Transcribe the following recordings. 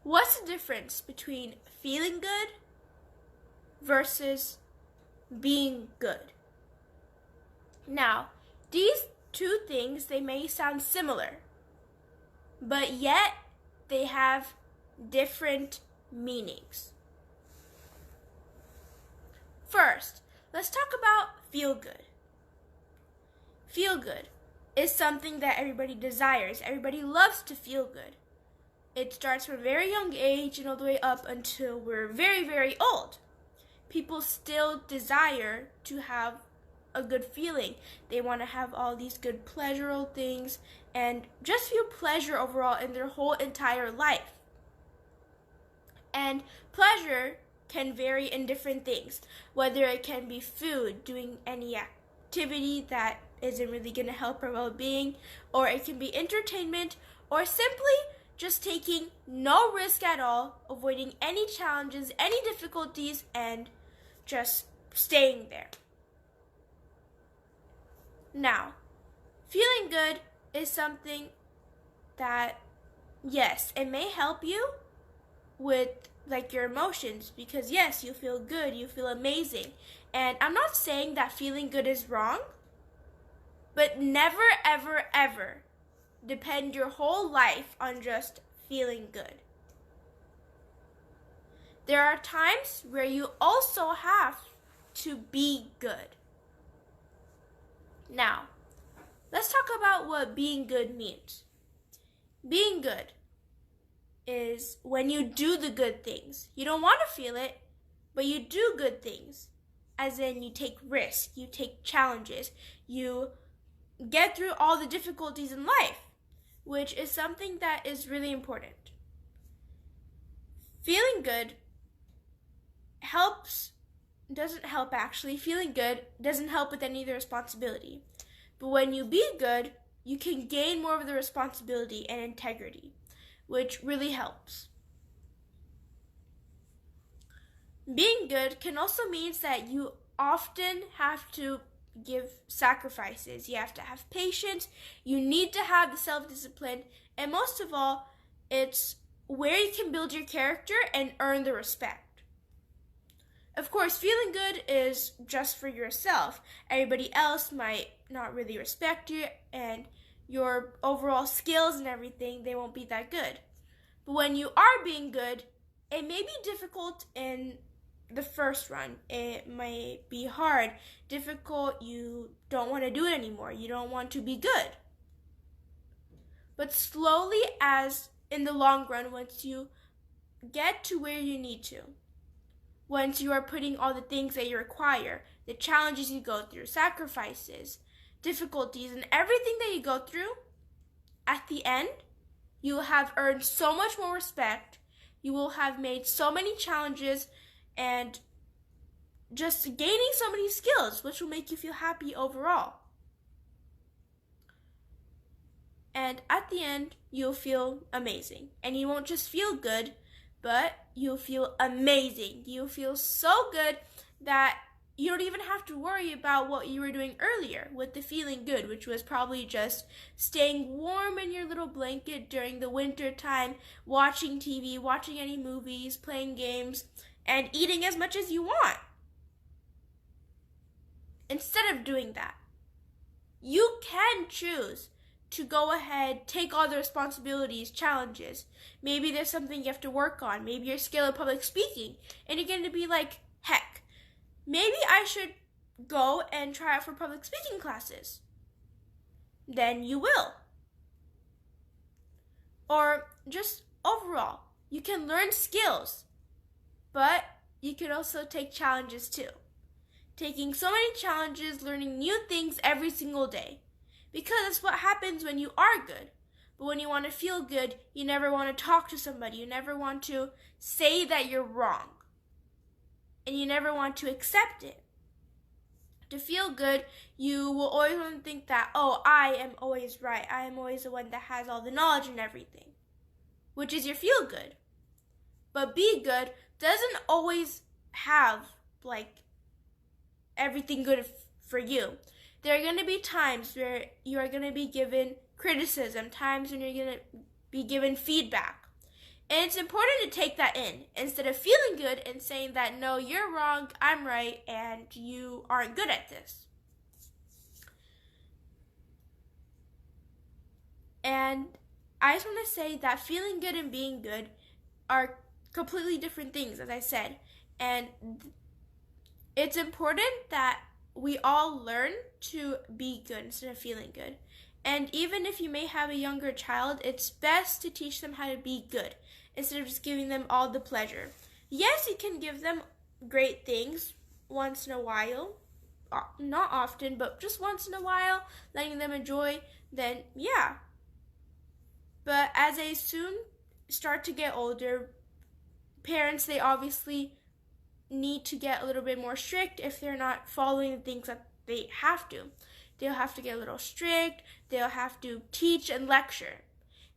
What's the difference between feeling good versus being good? Now, these two things, they may sound similar, but yet they have different meanings. First, let's talk about feel good. Feel good is something that everybody desires. Everybody loves to feel good. It starts from a very young age and all the way up until we're very, very old. People still desire to have a good feeling. They want to have all these good pleasurable things and just feel pleasure overall in their whole entire life. And pleasure can vary in different things, whether it can be food, doing any activity that isn't really going to help our well-being, or it can be entertainment, or simply just taking no risk at all, avoiding any challenges, any difficulties, and just staying there. Now, feeling good is something that, yes, it may help you with your emotions, because yes, you feel good, you feel amazing. And I'm not saying that feeling good is wrong, but never, ever, ever depend your whole life on just feeling good. There are times where you also have to be good. Now, let's talk about what being good means. Being good is when you do the good things. You don't want to feel it, but you do good things. As in, you take risks, you take challenges, you get through all the difficulties in life, which is something that is really important. Feeling good feeling good doesn't help with any of the responsibility. But when you be good, you can gain more of the responsibility and integrity, which really helps. Being good can also mean that you often have to give sacrifices. You have to have patience, you need to have the self-discipline, and most of all, it's where you can build your character and earn the respect. Of course, feeling good is just for yourself. Everybody else might not really respect you, and your overall skills and everything, they won't be that good. But when you are being good, it may be difficult in the first run. It may be hard, difficult, you don't want to do it anymore. You don't want to be good. But slowly, as in the long run, once you get to where you need to, once you are putting all the things that you require, the challenges you go through, sacrifices, difficulties, and everything that you go through, at the end, you will have earned so much more respect. You will have made so many challenges and just gaining so many skills, which will make you feel happy overall. And at the end, you'll feel amazing. And you won't just feel good, but you'll feel amazing. You'll feel so good that you don't even have to worry about what you were doing earlier with the feeling good, which was probably just staying warm in your little blanket during the winter time, watching TV, watching any movies, playing games, and eating as much as you want. Instead of doing that, you can choose to go ahead, take all the responsibilities, challenges. Maybe there's something you have to work on. Maybe you're scared of public speaking, and you're going to be like, heck, maybe I should go and try out for public speaking classes. Then you will. Or just overall, you can learn skills, but you can also take challenges too. Taking so many challenges, learning new things every single day. Because that's what happens when you are good. But when you want to feel good, you never want to talk to somebody. You never want to say that you're wrong. And you never want to accept it. To feel good, you will always want to think that, oh, I am always right. I am always the one that has all the knowledge and everything. Which is your feel good. But be good doesn't always have, everything good for you. There are going to be times where you are going to be given criticism, times when you're going to be given feedback. And it's important to take that in instead of feeling good and saying that, no, you're wrong, I'm right, and you aren't good at this. And I just want to say that feeling good and being good are completely different things, as I said. And it's important that we all learn to be good instead of feeling good. And even if you may have a younger child, it's best to teach them how to be good instead of just giving them all the pleasure. Yes, you can give them great things once in a while, not often, but just once in a while, letting them enjoy, then yeah. But as they soon start to get older, parents, they obviously need to get a little bit more strict if they're not following the things that they have to. They'll have to get a little strict, they'll have to teach and lecture.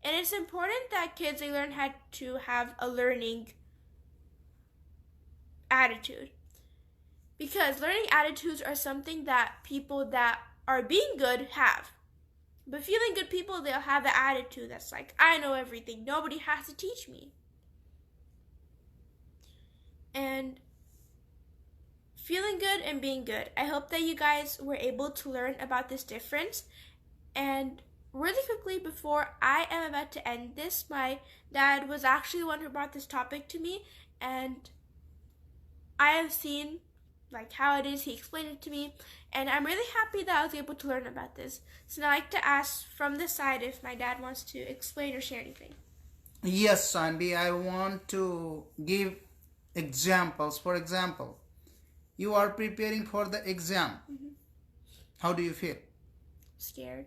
And it's important that kids, they learn how to have a learning attitude. Because learning attitudes are something that people that are being good have. But feeling good people, they'll have the attitude that's like, I know everything, nobody has to teach me. And feeling good and being good. I hope that you guys were able to learn about this difference. And really quickly, before I am about to end this, my dad was actually the one who brought this topic to me, and I have seen like how it is. He explained it to me, and I'm really happy that I was able to learn about this. So now I'd like to ask from this side if my dad wants to explain or share anything. Yes, Sandy, I want to give examples. For example, you are preparing for the exam. How do you feel? Scared.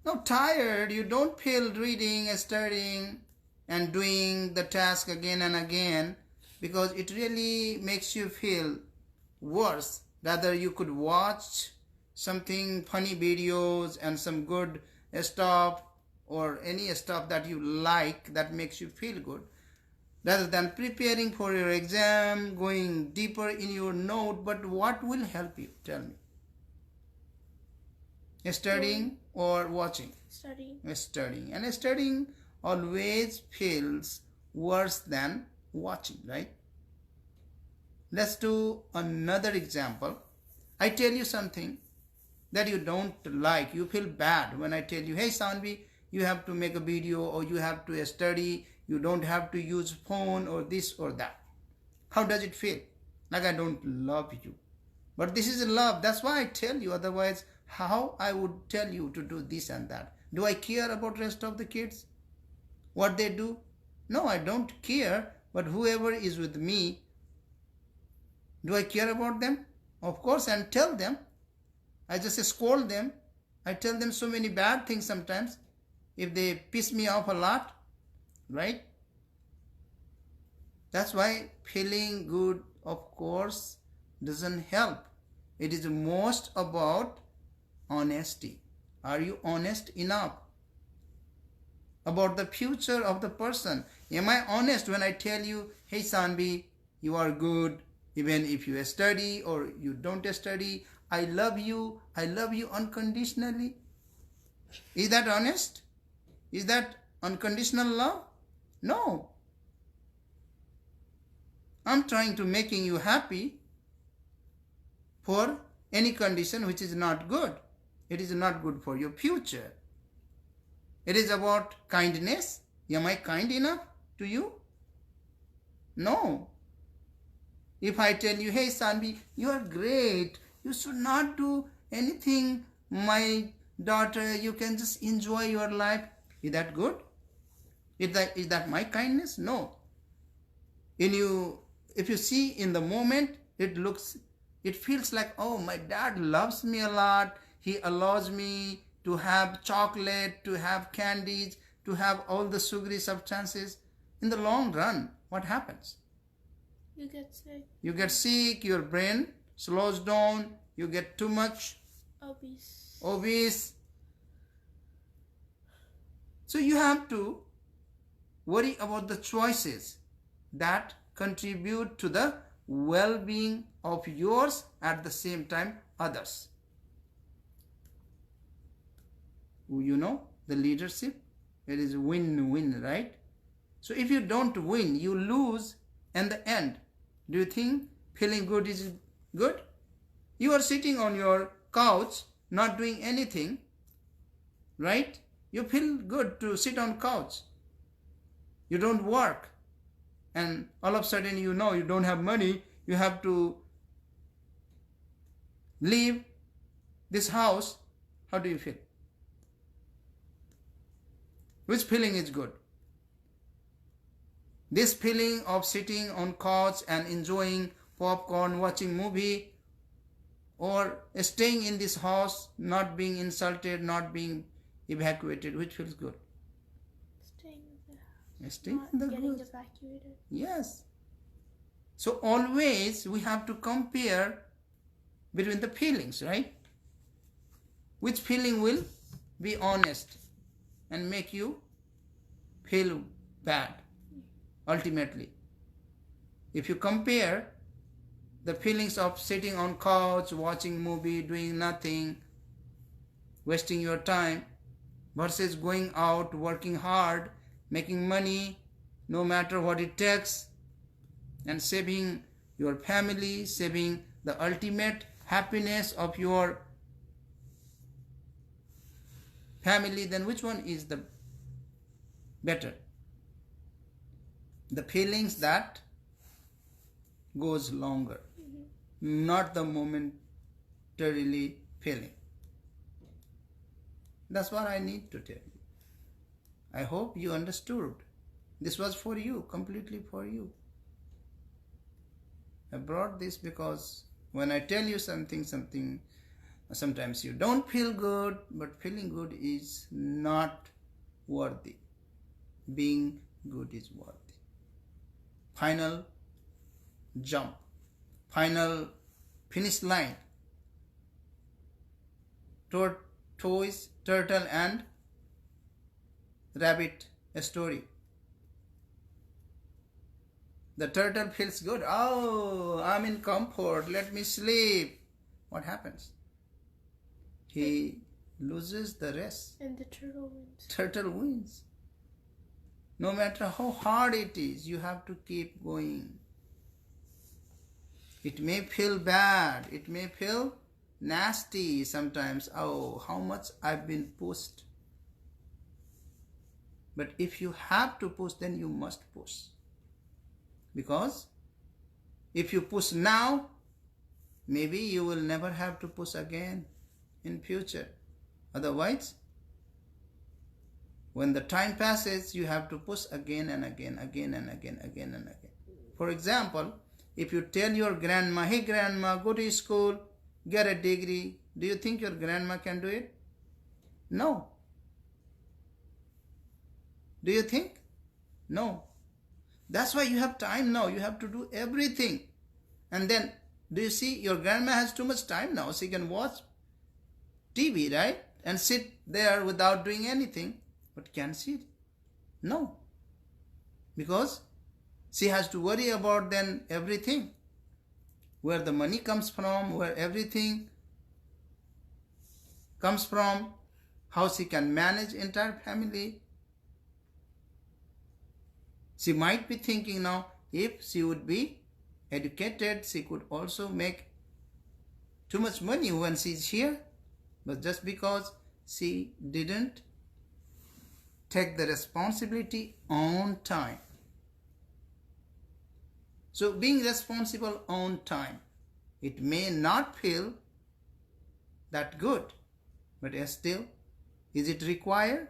No, tired. You don't feel reading, studying, and doing the task again and again, because it really makes you feel worse. Rather, you could watch something funny videos and some good stuff or any stuff that you like that makes you feel good, rather than preparing for your exam, going deeper in your note. But what will help you? Tell me. Studying or watching? Studying. Studying. And studying always feels worse than watching, right? Let's do another example. I tell you something that you don't like. You feel bad when I tell you, hey Sanvi, you have to make a video or you have to study. You don't have to use phone or this or that. How does it feel? Like I don't love you. But this is love. That's why I tell you. Otherwise, how I would tell you to do this and that? Do I care about rest of the kids? What they do? No, I don't care. But whoever is with me, do I care about them? Of course, and tell them. I just scold them. I tell them so many bad things sometimes if they piss me off a lot, right? That's why feeling good, of course, doesn't help. It is most about honesty. Are you honest enough about the future of the person? Am I honest when I tell you, hey Sanvi, you are good, even if you study or you don't study? I love you unconditionally. Is that honest? Is that unconditional love? No. I'm trying to making you happy for any condition which is not good. It is not good for your future. It is about kindness. Am I kind enough to you? No. If I tell you, hey Sanvi, you are great, you should not do anything, my daughter, you can just enjoy your life. Is that good? Is that my kindness? No. If you see in the moment, it feels like, oh, my dad loves me a lot. He allows me to have chocolate, to have candies, to have all the sugary substances. In the long run, what happens? You get sick. You get sick, your brain slows down, you get too much obese. So you have to worry about the choices that contribute to the well-being of yours, at the same time others. You know, the leadership, it is win-win, right? So if you don't win, you lose in the end. Do you think feeling good is good? You are sitting on your couch, not doing anything, right? You feel good to sit on couch. You don't work. And all of a sudden you know you don't have money. You have to leave this house. How do you feel? Which feeling is good? This feeling of sitting on couch and enjoying popcorn, watching movie, or staying in this house, not being insulted, not being evacuated, which feels good? Staying in the house. Staying Not in the getting house. evacuated. Yes. So always we have to compare between the feelings, right? Which feeling will be honest and make you feel bad ultimately? If you compare the feelings of sitting on couch, watching movie, doing nothing, wasting your time, versus going out, working hard, making money, no matter what it takes, and saving your family, saving the ultimate happiness of your family, then which one is the better? The feelings that goes longer, not the momentarily feeling. That's what I need to tell you. I hope you understood. This was for you, completely for you. I brought this because when I tell you something, sometimes you don't feel good, but feeling good is not worthy. Being good is worthy. Final jump, final finish line. Tortoise, turtle and rabbit story. The turtle feels good. Oh, I'm in comfort. Let me sleep. What happens? He loses the race. And the turtle wins. Turtle wins. No matter how hard it is, you have to keep going. It may feel bad. It may feel nasty sometimes. Oh, how much I've been pushed. But if you have to push, then you must push. Because if you push now, maybe you will never have to push again in future. Otherwise, when the time passes, you have to push again and again, again and again, again and again. For example, if you tell your grandma, hey grandma, go to school, get a degree, do you think your grandma can do it? No. Do you think? No. That's why you have time now. You have to do everything. And then, do you see, your grandma has too much time now. She can watch TV, right? And sit there without doing anything. But can she? No. Because she has to worry about then everything. Where the money comes from, where everything comes from, how she can manage entire family. She might be thinking now, if she would be educated, she could also make too much money when she's here. But just because she didn't take the responsibility on time. So being responsible on time, it may not feel that good, but still, is it required?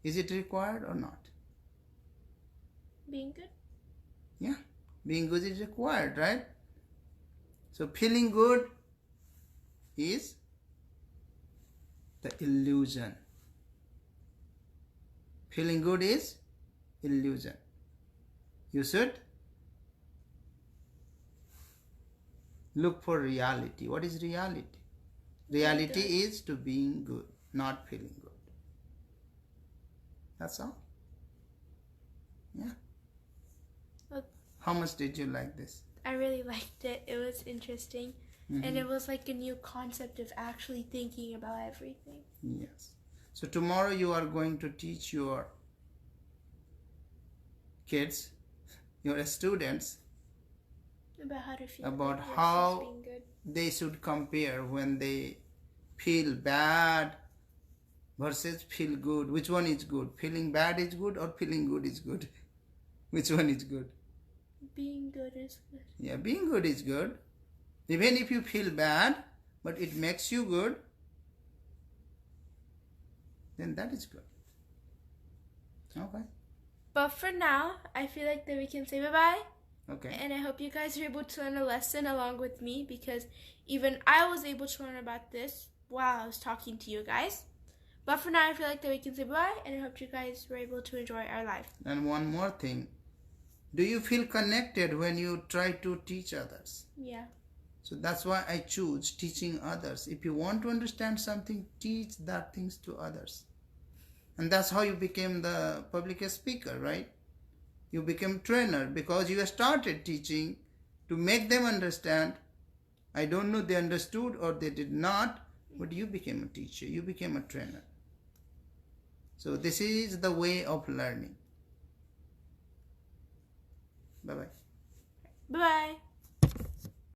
Is it required or not? Being good? Yeah, being good is required, right? So feeling good is the illusion. Feeling good is illusion. You should look for reality. What is reality? Reality is to being good, not feeling good. That's all. Yeah. How much did you like this? I really liked it. It was interesting. And it was like a new concept of actually thinking about everything. Yes. So tomorrow you are going to teach your kids, your students, About how to feel about good versus how being good. they should compare when they feel bad versus feel good. Which one is good? Feeling bad is good or feeling good is good? Which one is good? Being good is good. Yeah, being good is good. Even if you feel bad, but it makes you good, then that is good. Okay. But for now, I feel like that we can say bye-bye. Okay. And I hope you guys are able to learn a lesson along with me, because even I was able to learn about this while I was talking to you guys. But for now, I feel like that we can say bye, and I hope you guys were able to enjoy our life. And one more thing. Do you feel connected when you try to teach others? Yeah. So that's why I choose teaching others. If you want to understand something, teach that things to others. And that's how you became the public speaker, right? You became trainer because you started teaching to make them understand. I don't know they understood or they did not, but you became a teacher. You became a trainer. So this is the way of learning. Bye-bye. Bye-bye.